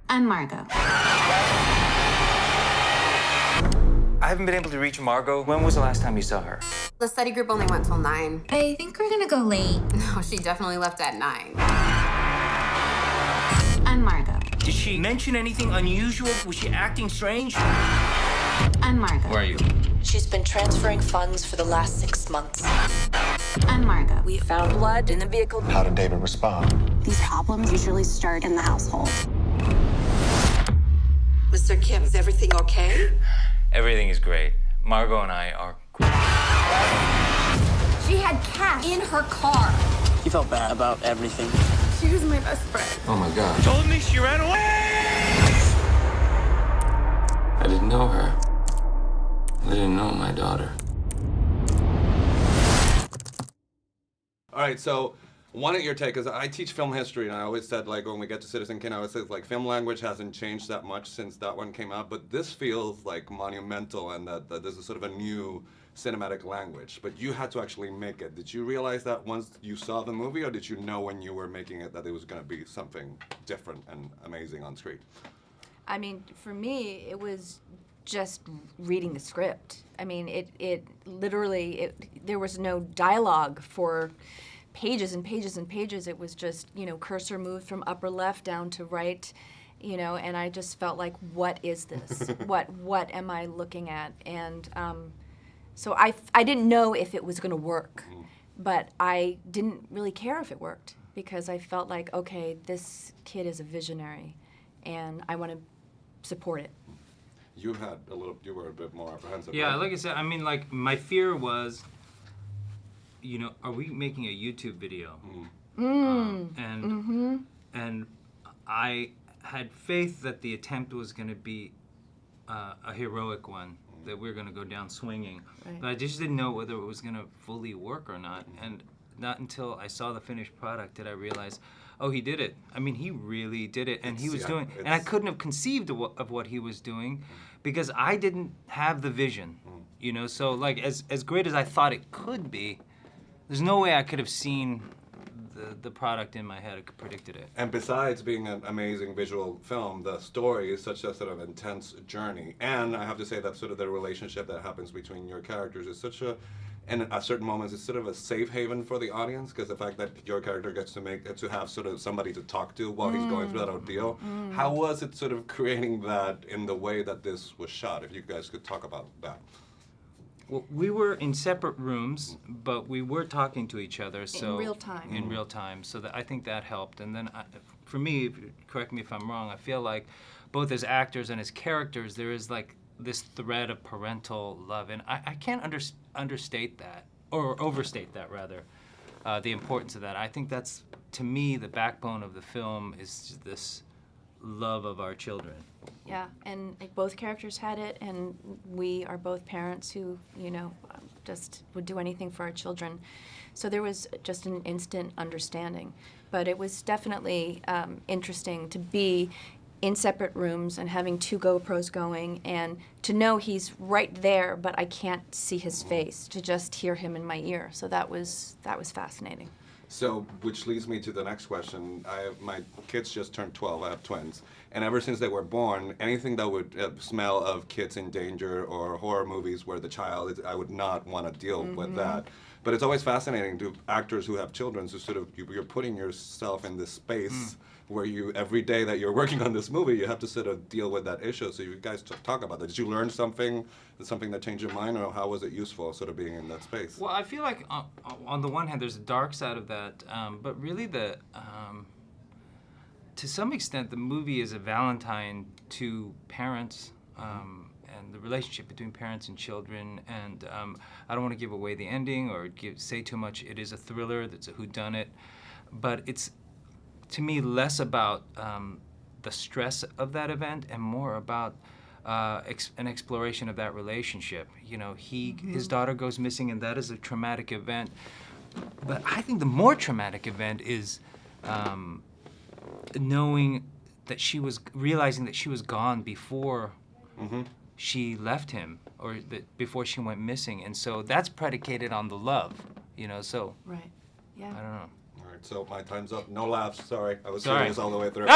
I'm Margot. I haven't been able to reach Margot. When was the last time you saw her? The study group only went till 9. I think we're gonna go late. No, she definitely left at 9. I'm Margot. Did she mention anything unusual? Was she acting strange? I'm Margot. Where are you? She's been transferring funds for the last 6 months. I'm Margot. We found blood in the vehicle. How did David respond? These problems usually start in the household. Mr. Kim, is everything okay? Everything is great. Margot and I are great. She had cash in her car. He felt bad about everything. She was my best friend. Oh my God. Told me she ran away! I didn't know her. I didn't know my daughter. All right, so one at your take, because I teach film history, and I always said, like, when we get to Citizen Kane, I always say, like, film language hasn't changed that much since that one came out, but this feels, like, monumental, and that this is sort of a new cinematic language. But you had to actually make it. Did you realize that once you saw the movie, or did you know when you were making it that it was going to be something different and amazing on screen? I mean, for me, it was just reading the script. I mean, it literally, there was no dialogue for pages and pages and pages. It was just, you know, cursor moved from upper left down to right, you know, and I just felt like, what is this? what am I looking at? And so I didn't know if it was going to work, but I didn't really care if it worked because I felt like, okay, this kid is a visionary, and I want to support it. You were a bit more apprehensive. Yeah, right? like I said, I mean, like, my fear was, you know, are we making a YouTube video? And I had faith that the attempt was going to be a heroic one, that we were going to go down swinging. Right. But I just didn't know whether it was going to fully work or not. And not until I saw the finished product did I realize, oh, he did it. I mean, he really did it, and he was doing. And I couldn't have conceived of what he was doing, because I didn't have the vision. You know, so like as great as I thought it could be, there's no way I could have seen the product in my head. I could predicted it. And besides being an amazing visual film, the story is such a sort of intense journey. And I have to say that sort of the relationship that happens between your characters is such and at certain moments it's sort of a safe haven for the audience, because the fact that your character gets to have sort of somebody to talk to while he's going through that ordeal. How was it sort of creating that in the way that this was shot? If you guys could talk about that. Well, we were in separate rooms, but we were talking to each other. So In real time. In real time. So I think that helped. And then, for me, correct me if I'm wrong, I feel like both as actors and as characters, there is like this thread of parental love. And I can't understate that, or overstate that, rather, the importance of that. I think that's, to me, the backbone of the film is this love of our children. Yeah, and like, both characters had it, and we are both parents who, you know, just would do anything for our children. So there was just an instant understanding. But it was definitely interesting to be in separate rooms and having 2 GoPros going, and to know he's right there, but I can't see his face, to just hear him in my ear. So that was fascinating. So, which leads me to the next question. My kids just turned 12, I have twins. And ever since they were born, anything that would smell of kids in danger or horror movies where the child is, I would not want to deal with that. But it's always fascinating to actors who have children, so sort of you're putting yourself in this space where you, every day that you're working on this movie, you have to sort of deal with that issue. So you guys talk about that. Did you learn something that changed your mind, or how was it useful sort of being in that space? Well, I feel like on the one hand, there's a dark side of that, but really to some extent, the movie is a Valentine to parents and the relationship between parents and children. And I don't want to give away the ending or say too much. It is a thriller. That's a whodunit, but it's, to me, less about the stress of that event and more about an exploration of that relationship. You know, his daughter goes missing, and that is a traumatic event. But I think the more traumatic event is realizing that she was gone before she left him, or before she went missing. And so that's predicated on the love, you know, so. Right, yeah. I don't know. All right. honored. So my time's up. No laughs. Sorry, I was Sorry. serious all the way through. To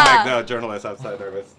make the journalist outside nervous.